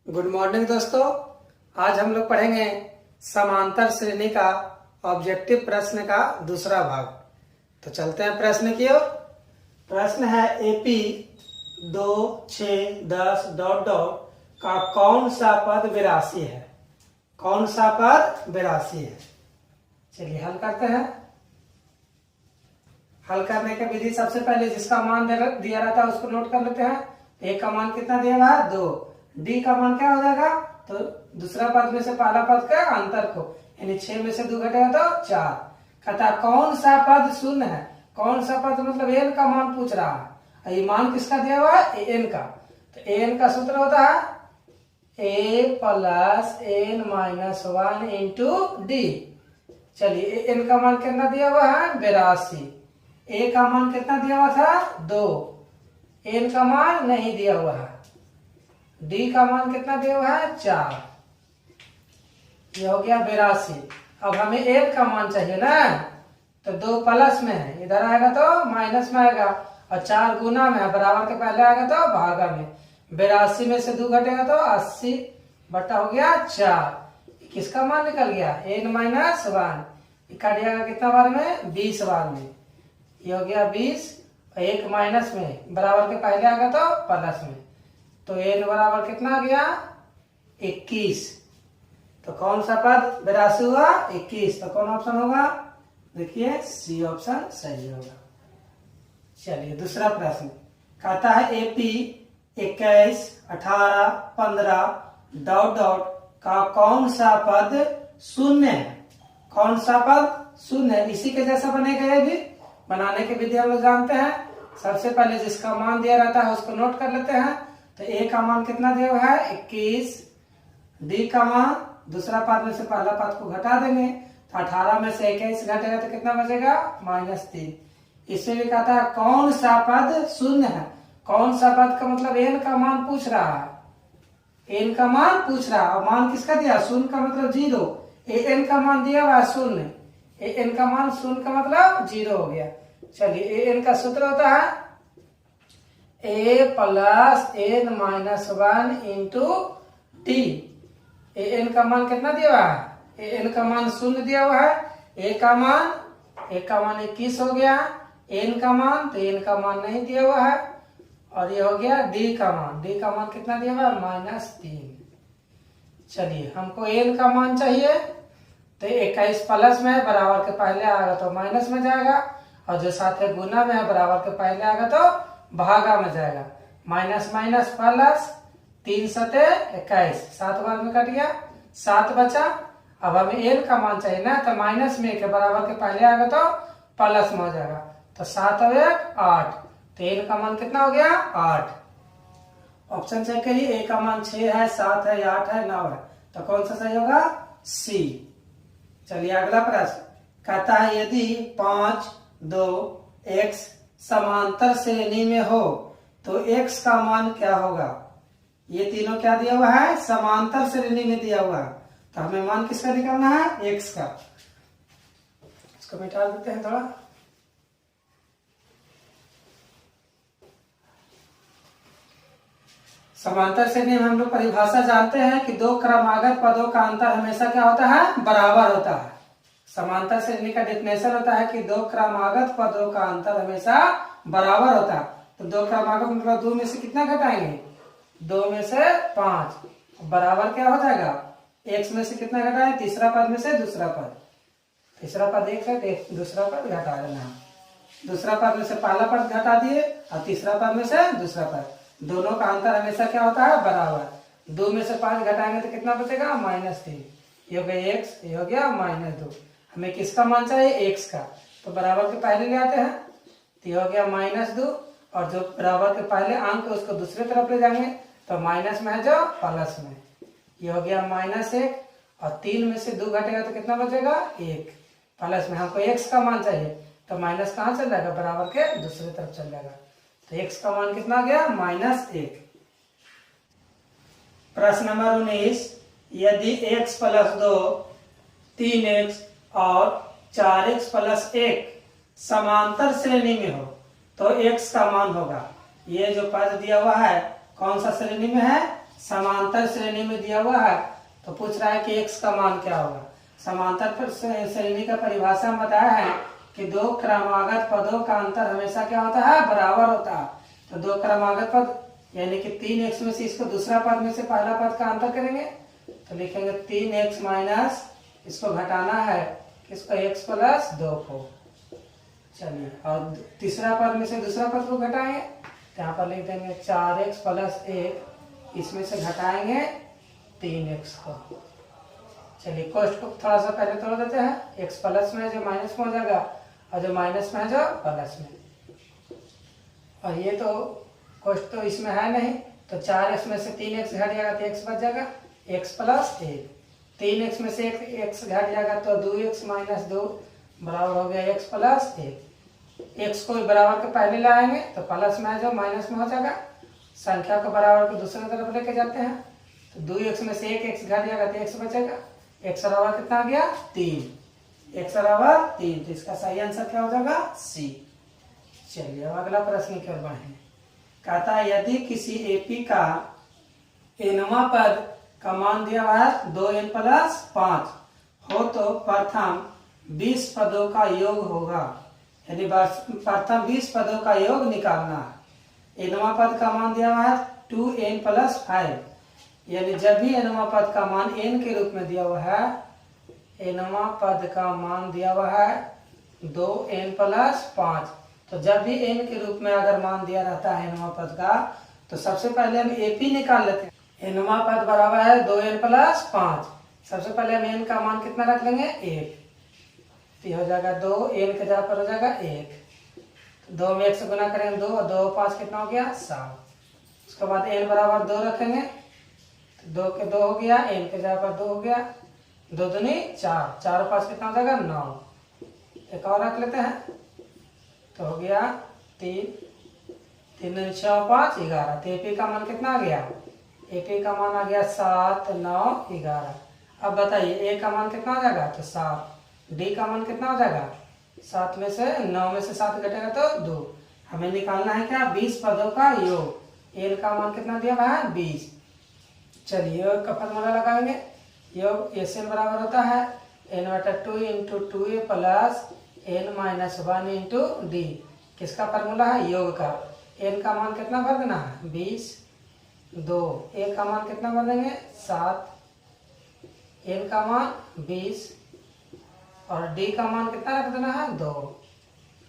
Good morning दोस्तों। आज हम लोग पढ़ेंगे समांतर श्रेणी का ऑब्जेक्टिव प्रश्न का दूसरा भाग। तो चलते हैं प्रश्न की ओर। प्रश्न है एपी 2, 6, 10 डॉट डॉट का कौन सा पद 82 है। कौन सा पद 82 है। चलिए हल करते हैं। हल करने की विधि, सबसे पहले जिसका मान दिया रहता है उसको नोट कर लेते हैं। ए का मान कितना दिया हुआ है 2, डी का मान क्या हो जाएगा, तो दूसरा पद में से पहला पद का अंतर को, यानी 6 में से 2 घटेगा तो 4। कहता कौन सा पद शून्य है। कौन सा पद मतलब एन का मान पूछ रहा है। ये मान किसका दिया हुआ है, एन का। तो एन का सूत्र होता है a plus n minus 1 into d. चलिए एन का मान कितना दिया हुआ है 82। ए का मान कितना दिया हुआ था 2। एन का मान नहीं दिया हुआ है। डी का मान कितना दिया हुआ है 4। ये हो गया 82। अब हमें एन का मान चाहिए ना, तो 2 प्लस में है, इधर आएगा तो माइनस में आएगा, और 4 गुना में है, बराबर के पहले आएगा तो भागा में। 82 में से 2 घटेगा तो 80 बटा हो गया 4। किसका मान निकल गया एन माइनस 1। काटिएगा कितना बार में 20 बार में। ये हो गया 20, 1 माइनस में, बराबर के पहले आएगा तो प्लस में, तो एन बराबर कितना आ गया 21। तो कौन सा पद 82 हुआ 21। तो कौन ऑप्शन होगा, देखिए सी ऑप्शन सही होगा। चलिए दूसरा प्रश्न कहता है एपी 21, 18, 15 डॉट डॉट का कौन सा पद शून्य है। कौन सा पद शून्य है। इसी के जैसा बनेगा ये भी। बनाने की विधि हम लोग जानते हैं। सबसे पहले जिसका मान दिया रहता है उसको नोट कर लेते हैं। तो ए का मान कितना दिया हुआ है 21। डी का मान दूसरा पद में से पहला पद को घटा देंगे, तो 18 में से 21 घटेगा तो कितना बचेगा -3। इससे भी कहता है कौन सा पद शून्य है। कौन सा पद का मतलब एन का मान पूछ रहा है। एन का मान पूछ रहा है, मान किसका दिया, शून्य का मतलब 0। एन का मान दिया हुआ है 0। एन का मान 0 का मतलब 0 हो गया। चलिए एन का सूत्र होता है a plus n minus 1 into t. N का मान कितना दिया हुआ है, एन का मान 0 दिया हुआ है। ए का मान 21 हो गया। एन का मान, तो एन का मान नहीं दिया हुआ है। और ये हो गया डी का मान। डी का मान कितना दिया हुआ है -3। चलिए हमको एन का मान चाहिए, तो 21 प्लस में है, बराबर के पहले आएगा तो माइनस में जाएगा, और जो साथ है गुना में है, बराबर के पहले आएगा तो भागा में जाएगा। माइनस माइनस प्लस, 3 सते 21, 7 बार में कट गया, 7 बचा। अब हमें एन का मान चाहिए ना, तो माइनस में के बराबर के पहले आएगा तो प्लस में हो जाएगा, तो 7 और 1 8। तो एन का मान कितना हो गया 8। ऑप्शन चेक करिए। ए का मान 6 है, 7 है, 8 है, 9 है, तो कौन सा सही होगा सी। चलिए अगला प्रश्न कहता है यदि 5, 2, x समांतर श्रेणी में हो तो x का मान क्या होगा। ये तीनों क्या दिया हुआ है, समांतर श्रेणी में दिया हुआ है, तो हमें मान किसका निकालना है, x का। इसको मिटा देते हैं थोड़ा। समांतर श्रेणी में हम लोग परिभाषा जानते हैं कि 2 क्रमागत पदों का अंतर हमेशा क्या होता है, बराबर होता है। समांतर श्रेणी का डेफिनेशन होता है कि 2 क्रमागत पदों का अंतर हमेशा बराबर होता है। तो 2 क्रमागत मतलब 2 में से कितना घटाएंगे, 2 में से 5, बराबर क्या हो जाएगा, x में से कितना घटाए, तीसरा पद में से दूसरा पद। तीसरा पद 1 है, दूसरा पद घटा देना है। दूसरा पद में से पहला पद घटा दिए, और तीसरा पद में से दूसरा पद। दोनों का अंतर हमेशा क्या होता है, बराबर। 2 में से 5 घटाएंगे तो कितना बचेगा -3। ये हो गया x, ये हो गया -2। हमें किसका मान चाहिए, x का, तो बराबर के पहले ले आते हैं, तो ये हो गया -2, और जो बराबर के पहले अंक है उसको दूसरी तरफ ले जाएंगे, तो माइनस में है जो प्लस में। ये हो गया -1, और 3 में से 2 घटेगा तो कितना बचेगा 1। प्लस में हमको x का मान चाहिए, तो माइनस कहाँ चल जाएगा, बराबर के दूसरी तरफ चल जाएगा, तो x का मान कितना आ गया -1। प्रश्न नंबर 19 यदि x प्लस 2, 3x और 4x प्लस 1 समांतर श्रेणी में हो तो x का मान होगा। ये जो पद दिया हुआ है कौन सा श्रेणी में है, समांतर श्रेणी में दिया हुआ है तो पूछ रहा है कि x का मान क्या होगा। समांतर पर श्रेणी का परिभाषा में बताया है कि दो क्रमागत पदों का अंतर हमेशा क्या होता है, बराबर होता है। तो दो क्रमागत पद यानी कि 3x में से इसको दूसरा पद में से पहला पद का अंतर करेंगे तो लिखेंगे 3x माइनस इसको घटाना है किसको, x प्लस 2 को। चलिए और तीसरा पद में से दूसरा पद को घटाएंगे तो यहाँ पर लिख देंगे 4x प्लस 1, इसमें से घटाएंगे 3x को। चलिए कोष्ट को थोड़ा सा पहले तोड़ देते हैं, x प्लस में है जो माइनस में हो जाएगा और जो माइनस में है जो प्लस में। और ये तो कोष्ट तो इसमें है नहीं तो 4x में से 3x घट जाएगा तो x बच जाएगा x प्लस 1। 3x में से 1x घट जाएगा तो 2x माइनस 2 बराबर हो गया x प्लस 1। x को बराबर के पहले लाएंगे तो प्लस में है जो माइनस में हो जाएगा। संख्या को बराबर को दूसरी तरफ लेके जाते हैं तो 2x में से 1x घट जाएगा तो x बचेगा। x बराबर कितना आ गया 3, x बराबर 3। तो इसका सही आंसर क्या हो जाएगा C। चलिए अब अगला प्रश्न की ओर बढ़े। कहता है यदि किसी एपी का nवां पद का मान दिया हुआ है 2n प्लस 5 हो तो प्रथम 20 पदों का योग होगा, यानी प्रथम 20 पदों का योग निकालना है। nवां पद का मान दिया हुआ है 2n प्लस 5, यानी जब भी nवां पद का मान n के रूप में दिया हुआ है, nवां पद का मान दिया हुआ है 2n प्लस 5, तो जब भी n के रूप में अगर मान दिया रहता है nवां पद का तो सबसे पहले हम ap निकाल लेते हैं। nवां पद बराबर है 2n प्लस 5, सबसे पहले हम n का मान कितना रख लेंगे 1, तो हो जाएगा 2, n के जगह पर हो जाएगा 1, 2 में 1 से गुना करेंगे 2 और 2 5 कितना हो गया 7। उसके बाद n बराबर 2 रखेंगे तो 2 के 2 हो गया, n के जगह पर 2 हो गया, 2 दूनी 4, 4 और 5 कितना हो जाएगा 9। एक और रख लेते हैं तो हो गया 3, 3 दूनी 6 और 5 11। तो एपी का मान कितना आ गया, एपी का मान आ गया 7 9 11। अब बताइए ए का मान कितना हो जाएगा तो 7, डी का मान कितना हो जाएगा 7 में से 9 में से 7 घटेगा तो 2। हमें निकालना है क्या 20 पदों का योग। एन का मान कितना दिया हुआ है 20। चलिए योग का फॉर्मूला लगाएंगे। योग एन बराबर होता है n/2 into 2a plus n minus 1 into D. किसका फॉर्मूला है योग का। n का मान कितना भर देना है 20, 2, a का मान कितना भर देंगे 7, n का मान 20 और d का मान कितना रख देना है 2।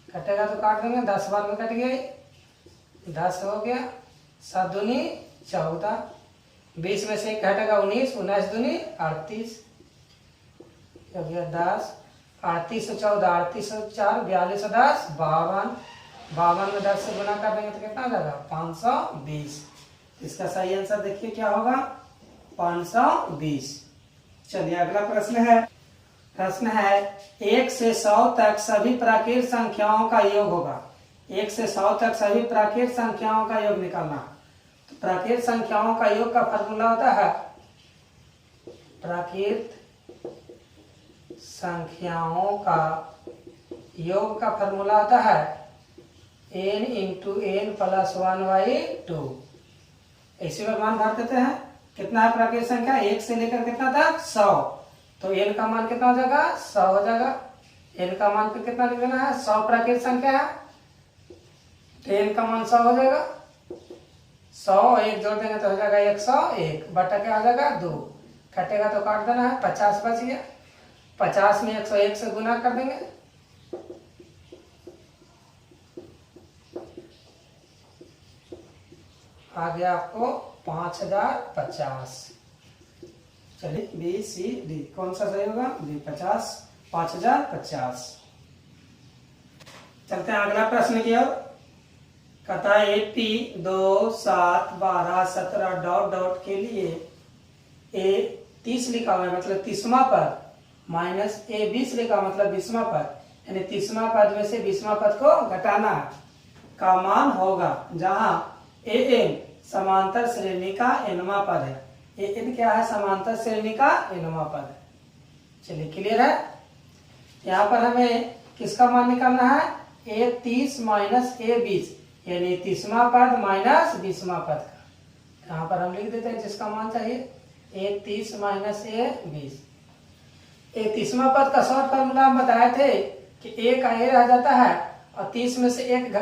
कटेगा तो काट देंगे, 10 बार में कट गया, 10 हो गया, 7 दूनी 14, 20 में से 1 घटेगा 19, 19 दूनी 38 हो गया 10, 38 और 14, 38 और 4 42 और 10 52, 52 में 10 से गुना कर देंगे तो कितना हो जाएगा 520। इसका सही आंसर देखिए क्या होगा 520। चलिए अगला प्रश्न है। प्रश्न है 1 से 100 तक सभी प्राकृत संख्याओं का योग होगा। 1 से 100 तक सभी प्राकृत संख्याओं का योग निकालना। तो प्राकृत संख्याओं का योग का फॉर्मूला होता है, प्राकृत संख्याओं का योग का फॉर्मूला होता है n इंटू n प्लस 1/2। इसी पर मान भर देते हैं। कितना है प्राकृत संख्या 1 से लेकर कितना तक 100, तो n का मान कितना हो जाएगा 100 हो जाएगा। n का मान पे कितना लिख देना है 100 प्राकृत संख्या है तो n का मान 100 हो जाएगा। 100 और 1 जोड़ देंगे तो हो जाएगा 101 बटा क्या हो जाएगा 2, कटेगा तो काट देना है, 50 बच गया। 50 में 101 से गुना कर देंगे आ गया आपको 5050। चलिए बी सी डी कौन सा सही होगा बी 50, 5050। चलते हैं अगला प्रश्न की ओर। कहता है एपी 2 7 12 17 डॉट डॉट के लिए ए 30 लिखा हुआ है मतलब 30वां पद, माइनस ए 20 लिखा मतलब 20वां पद, यानी 30वां पद में से 20वां पद को घटाना का मान होगा, जहां ए एन समांतर श्रेणी का nवां पद है। ए एन क्या है समांतर श्रेणी का nवां पद है। चलिए क्लियर है। यहाँ पर हमें किसका मान निकालना है ए 30 माइनस ए 20, यानी 30वां पद माइनस 20वां पद का। यहाँ पर हम लिख देते हैं जिसका मान चाहिए 1 30 माइनस ए 20। 30वां पद का शॉर्ट फॉर्मूला हम बताए थे कि एक का ए रह जाता है और 30 में से एक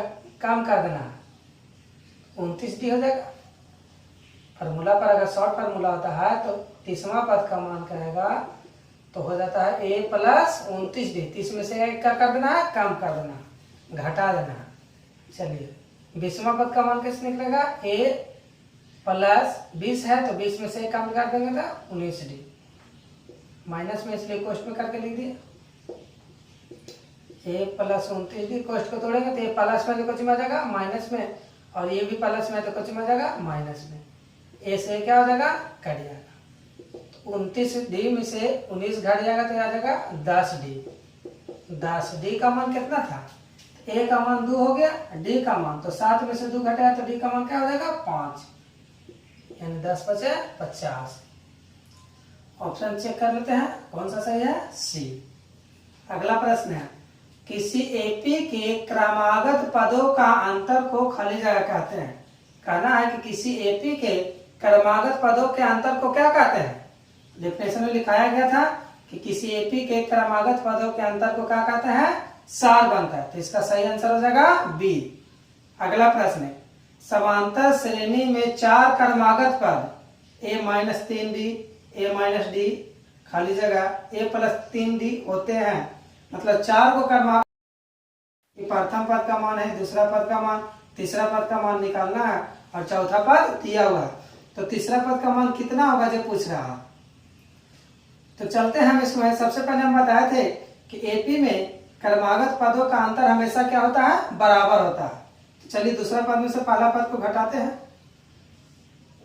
काम कर देना है, 29 डी हो जाएगा। फार्मूला पर अगर शॉर्ट फार्मूला होता है तो 30वां पद का मान करेगा तो हो जाता है ए प्लस 29 डी। 30 में से एक क्या कर देना है, कम कर देना है, घटा देना है। चलिए 20वां पद का मान कैसे निकलेगा, ए प्लस 20 है तो 20 में से एक कम कर देंगे तो 19 डी। माइनस में इसलिए कोष्ट में करके लिख दिए ए प्लस 29 डी। कोष्ट को तोड़ेंगे तो ये प्लस में तो कुछ में आ जाएगा माइनस में, और ये भी प्लस में तो कुछ में आ जाएगा माइनस में। ए से क्या हो जाएगा, कट जाएगा। 29 डी में से 19 घट जाएगा तो आ जाएगा 10 डी। 10 डी का मान कितना था, ए का मान 2 हो गया, डी का मान तो 7 में से 2 घटाया तो डी का मान क्या हो जाएगा 5, यानी 10 बचे 50। ऑप्शन चेक कर लेते हैं कौन सा सही है, सी। अगला प्रश्न है, किसी एपी के क्रमागत पदों का अंतर को खाली जगह कहते हैं। कहना है कि किसी एपी के क्रमागत पदों के अंतर को क्या कहते हैं। डेफिनेशन में लिखाया गया था कि किसी एपी के क्रमागत पदों के अंतर को क्या कहते हैं, सार बनता है। तो इसका सही आंसर हो जाएगा बी। अगला प्रश्न है, समांतर श्रेणी में 4 क्रमागत पद ए माइनस 3 डी, ए माइनस डी, खाली जगह ए प्लस 3 डी होते हैं। मतलब 4 को क्रमागत, प्रथम पद का मान है, दूसरा पद का मान, तीसरा पद का मान निकालना है और चौथा पद दिया हुआ है। तो तीसरा पद का मान कितना होगा जो पूछ रहा है। तो चलते हैं हम इसमें। सबसे पहले हम बताए थे कि एपी में क्रमागत पदों का अंतर हमेशा क्या होता है, बराबर होता है। तो चलिए दूसरा पद में से पहला पद को घटाते हैं,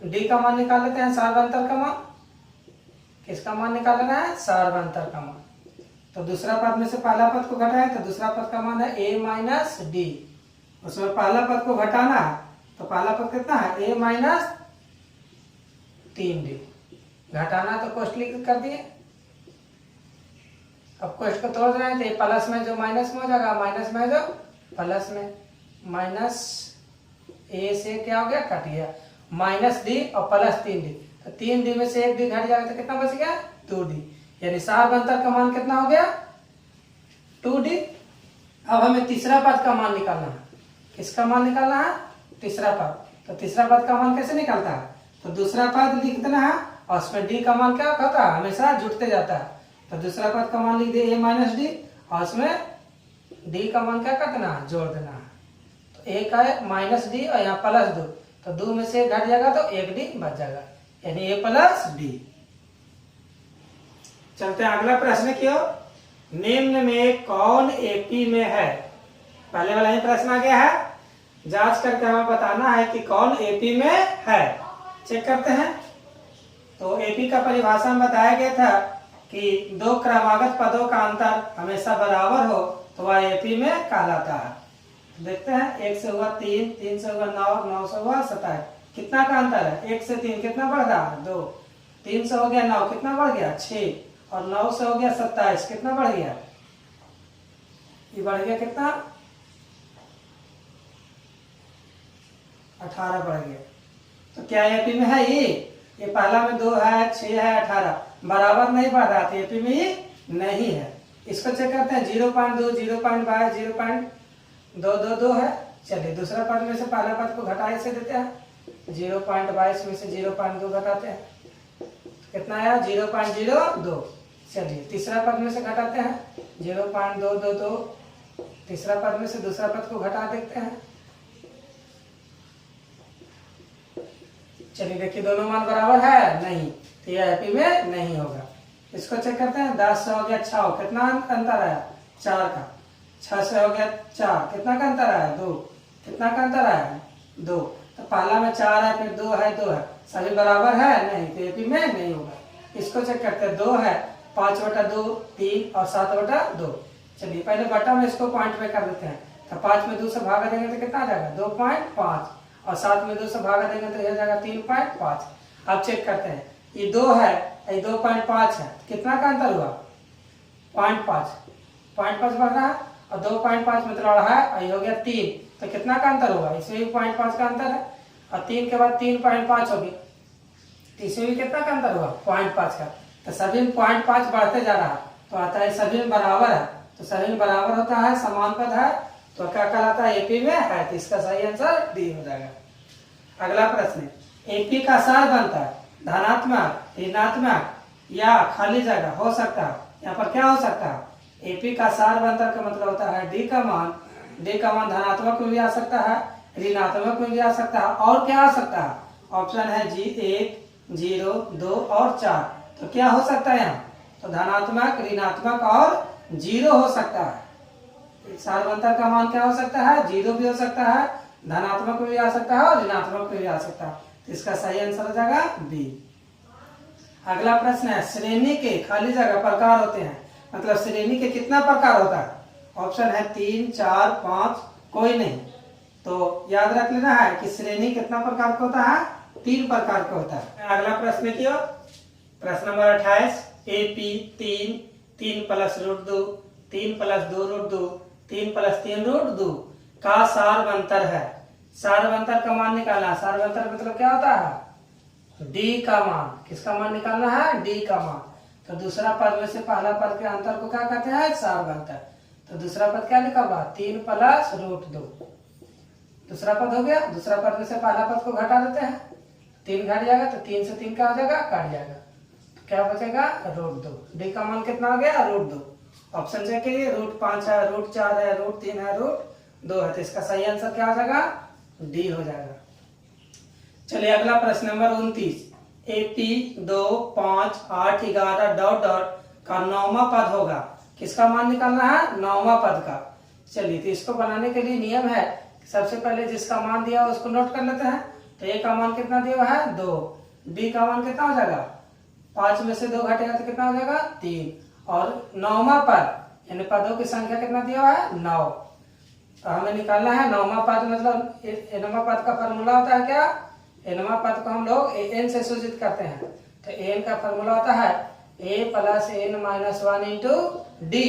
डी का मान निकाल लेते हैं, सार्वंतर का मान। किसका मान निकालना है, सार्वंतर का मान। तो दूसरा पद में से पहला पद को घटाएं तो दूसरा पद का मान है ए माइनस डी। उसमें पहला पद को घटाना है तो पहला पद कितना है, ए माइनस 3 डी। घटाना तो कोष्ट लिख कर दिए। अब कोष्ट को तोड़ रहे हैं तो ये प्लस में जो माइनस में हो जाएगा, माइनस में जो प्लस में, माइनस ए से क्या हो गया, कट गया, माइनस डी और प्लस 3 डी। तो 3 डी में से 1 डी घट जाएगा तो कितना बच गया, 2 डी। यानी सार्वंतर का मान कितना हो गया, 2 डी। अब हमें तीसरा पद का मान निकालना है। किसका मान निकालना है, तीसरा पद। तो तीसरा पद का मान कैसे निकलता है, तो दूसरा पद लिख देना है और उसमें डी का मान क्या होता है, हमेशा जुड़ते जाता है। तो दूसरा पद का मान लिख दे ए माइनस डी और उसमें डी का मान क्या कर देना है, जोड़ देना है। तो एक है माइनस डी और यहाँ प्लस 2, तो 2 में से घट जाएगा तो 1 डी बच जाएगा, यानी ए प्लस डी। चलते हैं अगला प्रश्न की ओर। निम्न में कौन एपी में है। पहले वाला ही प्रश्न आ गया है, जांच करके हमें बताना है कि कौन एपी में है। चेक करते हैं। तो एपी का परिभाषा में बताया गया था कि 2 क्रमागत पदों का अंतर हमेशा बराबर हो तो वह एपी में कहलाता है। देखते हैं, 1 से हुआ 3, 3 से हुआ 9, 9 से हुआ 27। कितना का अंतर है, 1 से 3 कितना बढ़ रहा, 2। 3 से हो गया 9 कितना बढ़ गया, 6। और 9 से हो गया 27 कितना बढ़ गया, ये बढ़ गया कितना, 18 बढ़ गया। तो क्या एपी में है ये पहला में 2 है, 6 है, 18 बराबर नहीं बढ़ रहा था, एपी में ये नहीं है। इसको चेक करते हैं, 0.2, 0.22, 0.222 है। चलिए दूसरा पद में से पहला पद को घटाए से देते हैं, 0.22 में से 0.2 घटाते हैं, कितना आया 0.02। चलिए तीसरा पद में से घटाते हैं, 0.222। तीसरा पद में से दूसरा पद को घटा देते हैं। चलिए देखिए दोनों मान बराबर है, नहीं, तो यह एपी में नहीं होगा। इसको चेक करते हैं, 10 से हो गया 6, कितना अंतर आया, 4 का। 6 से हो गया 4, कितना का अंतर आया, 2। कितना का अंतर आया, 2। तो पहला में 4 है, फिर 2 है, 2 है, सभी बराबर है, नहीं, तो एपी में नहीं होगा। इसको चेक करते हैं, 2 है, 5/2 3 और 7/2। चलिए पहले बटा में इसको पॉइंट पे कर देते हैं। तो 5 में 2 से भागा देंगे तो कितना आ जाएगा, 2.5, और 7 में 2 से भागा देंगे तो यह जाएगा 3.5। अब चेक करते हैं, ये 2 है, ये 2.5 है, कितना का अंतर हुआ, 0.5 बढ़ रहा है, और 2.5 में तो रहा है, ये हो गया 3, तो कितना का अंतर हुआ, इसमें भी 0.5 का अंतर है। और 3 के बाद 3.5 होगी, तो इसमें भी कितना का अंतर हुआ 0.5 का। तो सभी में 0.5 बढ़ते जा रहा है, तो आता है सभी में बराबर है, तो सभी में बराबर होता है, समान पद है, तो क्या कहलाता है एपी में है, तो इसका सही आंसर डी हो जाएगा। अगला प्रश्न, एपी का सार बनता है धनात्मक, ऋणात्मक या खाली जगह हो सकता है। यहाँ पर क्या हो सकता है, एपी का सार बनता का मतलब होता है डी का मान धनात्मक में भी आ सकता है, ऋणात्मक में भी आ सकता है, और क्या आ सकता है, ऑप्शन है जी 1, 0, 2 और 4। तो क्या हो सकता है यहाँ, तो धनात्मक, ऋणात्मक और 0 हो सकता है। सार बनतर का मान क्या हो सकता है, 0 भी हो सकता है, धनात्मक में भी आ सकता है और ऋणात्मक में भी आ सकता है, तो इसका सही आंसर हो जाएगा बी। अगला प्रश्न है, श्रेणी के खाली जगह प्रकार होते हैं, मतलब श्रेणी के कितना प्रकार होता है, ऑप्शन है 3, 4, 5, कोई नहीं। तो याद रख लेना है कि श्रेणी कितना प्रकार का होता है, 3 प्रकार का होता है। अगला प्रश्न की ओर, प्रश्न number 28, AP 3 plus root 2, 3 plus 2 root 2, 3 plus 3 root 2 का सार बनतर है। सार बनतर का मान निकालना, सार बनतर मतलब क्या होता है, डी का मान, किसका मान निकालना है, डी का मान। तो दूसरा पद में से पहला पद के अंतर को क्या कहते हैं, सार बनतर। तो दूसरा पद क्या लिखा होगा, 3 प्लस रूट 2, दूसरा पद हो गया। दूसरा पद में से पहला पद को घटा देते हैं, 3 घट जाएगा, तो 3 से 3 क्या हो जाएगा, काट जाएगा, तो क्या बचेगा, रूट 2। डी का मान कितना हो गया, रूट 2। ऑप्शन चेक करिए, रूट 5 है, रूट 4 है, रूट 3 है, रूट 2 है, तो इसका सही आंसर क्या हो जाएगा, डी हो जाएगा। चलिए अगला प्रश्न नंबर 29, एपी 2, 5, 8, 11 डॉट डॉट का 9वां पद होगा, किसका मान निकालना है, 9वां पद का। चलिए, तो इसको बनाने के लिए नियम है, सबसे पहले जिसका मान दिया उसको नोट कर लेते हैं। तो ए का मान कितना दिया है, 2, बी का मान कितना हो जाएगा, 5 में से 2 घटेगा तो कितना हो जाएगा, 3, और 9वां पद यानी पदों की संख्या कितना दिया है, 9। तो हमें निकालना है 9वां पद, मतलब 9वां पद का फॉर्मूला होता है क्या, एनवां पद को हम लोग एन से सूचित करते हैं। तो एन का फॉर्मूला होता है a plus n minus 1 into d.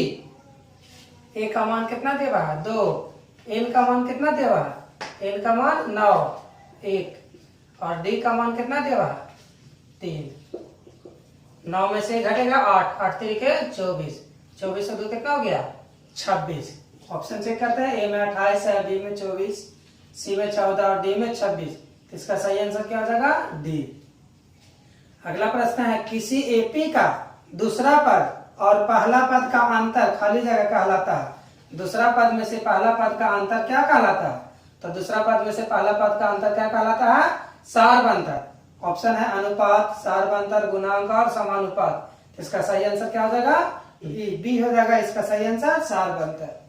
A का मान कितना दे रहा है, 2, एन का मान कितना दे रहा है, एन का मान 9, 1, और डी का मान कितना दे रहा है, 3। 9 में से घटेगा 8, 8 तरीके 24, 24 से 2 कितना हो गया, 26। ऑप्शन चेक करते हैं, ए में 28 है, बी में 24, सी में 14 और डी में 26। इसका सही आंसर क्या हो जाएगा, डी। अगला प्रश्न है, किसी एपी का दूसरा पद और पहला पद का अंतर खाली जगह कहलाता है। दूसरा पद में से पहला पद का अंतर क्या कहलाता है, तो दूसरा पद में से पहला पद का अंतर क्या कहलाता है, सार बनतर। ऑप्शन है अनुपात, सार बनतर, गुणांक और समानुपात। इसका सही आंसर क्या हो जाएगा, बी हो जाएगा। इसका सही आंसर सार बनतर।